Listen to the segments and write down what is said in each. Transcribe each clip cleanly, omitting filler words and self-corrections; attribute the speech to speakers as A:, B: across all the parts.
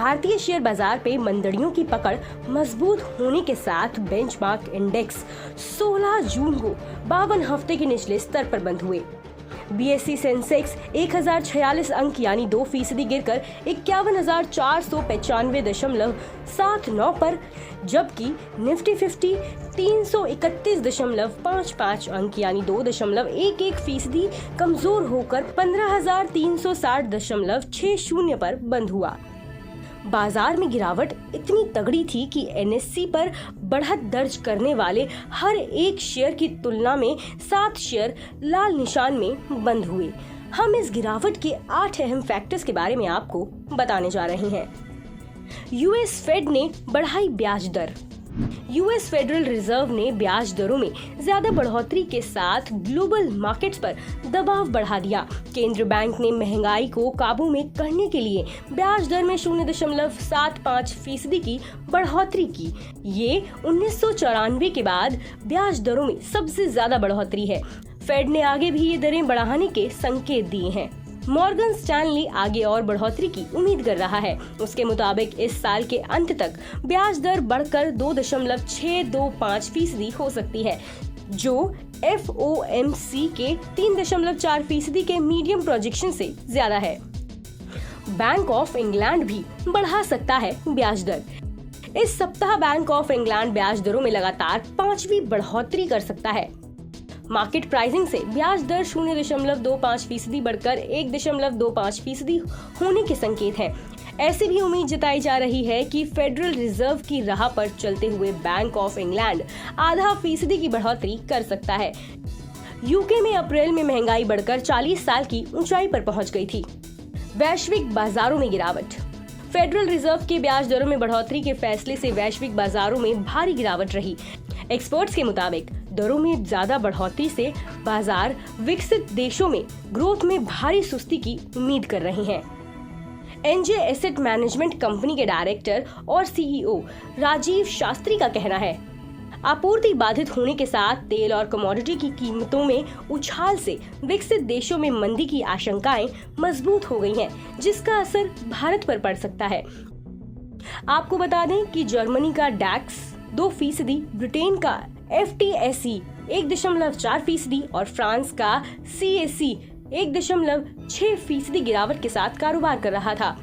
A: भारतीय शेयर बाजार पे मंदड़ियों की पकड़ मजबूत होने के साथ बेंचमार्क इंडेक्स 16 जून को 52 हफ्ते के निचले स्तर पर बंद हुए। बीएसई सेंसेक्स 1046 अंक यानी 2% गिरकर 51,495.79 पर, जबकि निफ्टी 50 331.55 अंक यानी 2.11% कमजोर होकर 15,360.60 पर बंद हुआ। बाजार में गिरावट इतनी तगड़ी थी कि एनएससी पर बढ़त दर्ज करने वाले हर एक शेयर की तुलना में 7 शेयर लाल निशान में बंद हुए। हम इस गिरावट के 8 अहम फैक्टर्स के बारे में आपको बताने जा रहे हैं। यूएस फेड ने बढ़ाई ब्याज दर। यूएस फेडरल रिजर्व ने ब्याज दरों में ज्यादा बढ़ोतरी के साथ ग्लोबल मार्केट्स पर दबाव बढ़ा दिया। केंद्र बैंक ने महंगाई को काबू में करने के लिए ब्याज दर में 0.75% की बढ़ोतरी की। ये 1994 के बाद ब्याज दरों में सबसे ज्यादा बढ़ोतरी है। फेड ने आगे भी ये दरें बढ़ाने के संकेत दिए हैं। मॉर्गन स्टैनली आगे और बढ़ोतरी की उम्मीद कर रहा है। उसके मुताबिक इस साल के अंत तक ब्याज दर बढ़कर 2.625% हो सकती है, जो FOMC के 3.4% के मीडियम प्रोजेक्शन से ज्यादा है। बैंक ऑफ इंग्लैंड भी बढ़ा सकता है ब्याज दर। इस सप्ताह बैंक ऑफ इंग्लैंड ब्याज दरों में लगातार 5वीं बढ़ोतरी कर सकता है। मार्केट प्राइसिंग से ब्याज दर 0.25% बढ़कर 1.25% होने के संकेत हैं। ऐसी भी उम्मीद जताई जा रही है कि फेडरल रिजर्व की राह पर चलते हुए बैंक ऑफ इंग्लैंड 0.5% की बढ़ोतरी कर सकता है। यूके में अप्रैल में महंगाई बढ़कर 40 साल की ऊंचाई पर पहुंच गई थी। वैश्विक बाजारों में गिरावट। फेडरल रिजर्व के ब्याज दरों में बढ़ोतरी के फैसले से वैश्विक बाजारों में भारी गिरावट रही। एक्सपर्ट्स के मुताबिक दरों में ज्यादा बढ़ोतरी से बाजार विकसित देशों में ग्रोथ में भारी सुस्ती की उम्मीद कर रहे हैं। एनजे एसेट मैनेजमेंट कंपनी के डायरेक्टर और सीईओ राजीव शास्त्री का कहना है, आपूर्ति बाधित होने के साथ तेल और कमोडिटी की कीमतों में उछाल से विकसित देशों में मंदी की आशंकाएं मजबूत हो गई हैं, जिसका असर भारत पर पड़ सकता है। आपको बता दें कि जर्मनी का डैक्स 2%, ब्रिटेन का FTSE 1.4% और फ्रांस का CAC 1.6% गिरावट के साथ कारोबार कर रहा था।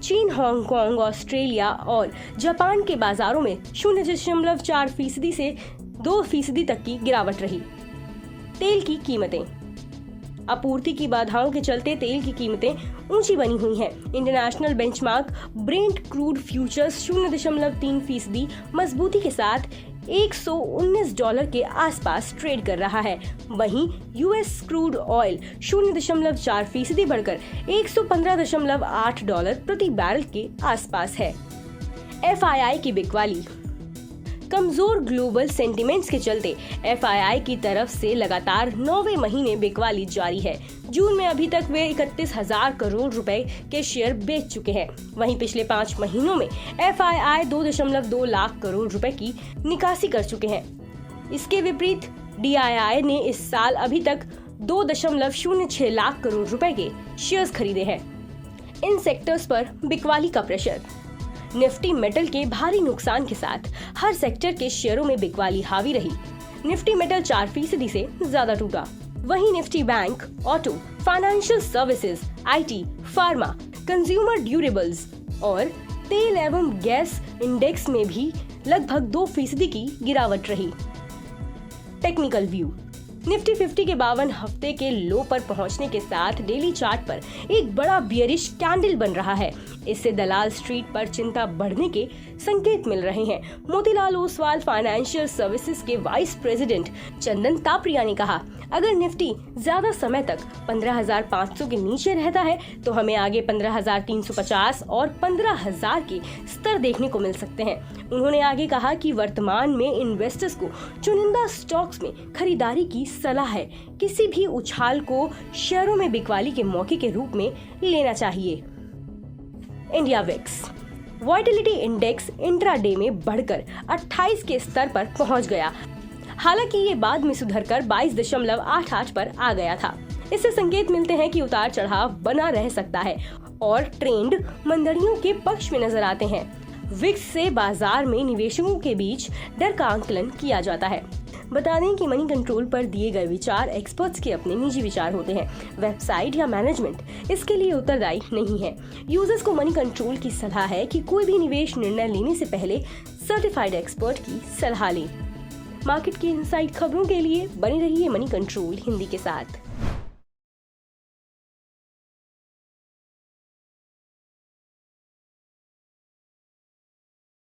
A: चीन, हांगकांग, ऑस्ट्रेलिया और जापान के बाजारों में 0.4% से 2% तक की गिरावट रही। तेल की कीमतें। आपूर्ति की बाधाओं के चलते तेल की कीमतें ऊंची बनी हुई हैं। International benchmark Brent crude futures 0.3% मजबूती के साथ $119 के आसपास ट्रेड कर रहा है। वहीं यूएस क्रूड ऑयल 0.4% बढ़कर $115.8 प्रति बैरल के आसपास है। FII की बिकवाली। कमजोर ग्लोबल सेंटिमेंट्स के चलते FII की तरफ से लगातार 9वें महीने बिकवाली जारी है। जून में अभी तक वे 31,000 करोड़ रुपए के शेयर बेच चुके हैं। वहीं पिछले 5 महीनों में FII 2.2 लाख करोड़ रुपए की निकासी कर चुके हैं। इसके विपरीत DII ने इस साल अभी तक 2.06 लाख करोड़ रुपए के शेयर्स खरीदे हैं। इन सेक्टर्स पर बिकवाली का प्रेशर। निफ्टी मेटल के भारी नुकसान के साथ हर सेक्टर के शेयरों में बिकवाली हावी रही। निफ्टी मेटल 4% से ज्यादा टूटा। वहीं Nifty bank, auto, financial services, IT, pharma, consumer durables और तेल एवं गैस इंडेक्स में भी लगभग 2% की गिरावट रही। Technical view. निफ्टी 50 के 52 हफ्ते के लो पर पहुंचने के साथ डेली चार्ट पर एक बड़ा बियरिश कैंडल बन रहा है। इससे दलाल स्ट्रीट पर चिंता बढ़ने के संकेत मिल रहे हैं। मोतीलाल ओसवाल फाइनेंशियल सर्विसेज के वाइस प्रेसिडेंट चंदन तापरिया ने कहा, अगर निफ्टी ज्यादा समय तक 15,500 के नीचे रहता है तो हमें आगे 15,350 और 15,000 के स्तर देखने को मिल सकते हैं। उन्होंने आगे कहा कि वर्तमान में इन्वेस्टर्स को चुनिंदा स्टॉक्स में खरीदारी की सलाह है। किसी भी उछाल को शेयरों में बिकवाली के मौके के रूप में लेना चाहिए। India VIX volatility index intraday में बढ़कर 28 के स्तर पर पहुंच गया। हालांकि ये बाद में सुधरकर 22.88 पर आ गया था। इससे संकेत मिलते हैं कि उतार चढ़ाव बना रह सकता है और ट्रेंड मंदड़ियों के पक्ष में नजर आते हैं। विक्स से बाजार में निवेशकों के बीच डर का आंकलन किया जाता है। बता दें कि मनी कंट्रोल पर दिए गए विचार एक्सपर्ट्स के अपने निजी विचार होते हैं। वेबसाइट या मैनेजमेंट इसके लिए उत्तरदायी नहीं है। यूजर्स को मनी कंट्रोल की सलाह है कि कोई भी निवेश निर्णय लेने से पहले सर्टिफाइड एक्सपर्ट की सलाह लें। मार्केट की इनसाइड खबरों के लिए बने रहिए मनी कंट्रोल हिंदी के साथ।